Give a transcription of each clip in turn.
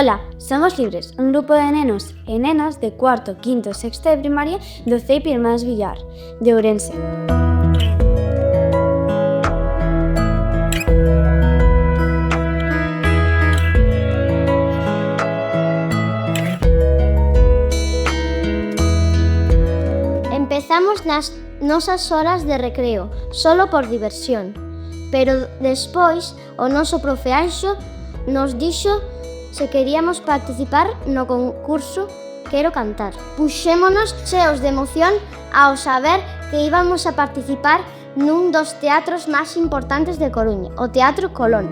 Ola, somos Libres, un grupo de nenos e nenas de cuarto, quinto e sexto de primaria do CEIP Irmáns Villar, de Ourense. Empezamos nas nosas horas de recreo, solo por diversión, pero despois o noso profe Anxo nos dixo se queríamos participar no concurso Quero Cantar. Puxémonos cheos de emoción ao saber que íbamos a participar nun dos teatros máis importantes de Coruña, o Teatro Colón.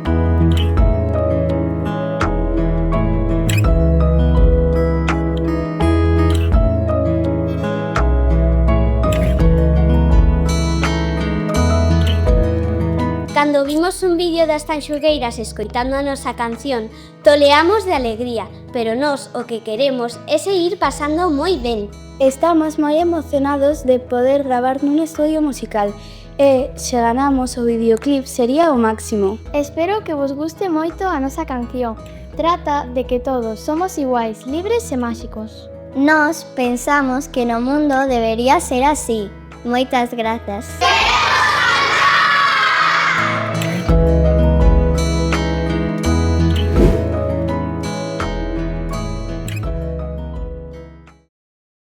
Cando vimos un vídeo das Tanxugueiras escoitando a nosa canción, toleamos de alegría, pero nós o que queremos é seguir pasando moi ben. Estamos moi emocionados de poder gravar nun estudio musical e, se ganamos o videoclip, sería o máximo. Espero que vos guste moito a nosa canción. Trata de que todos somos iguais, libres e máxicos. Nós pensamos que no mundo debería ser así. Moitas grazas.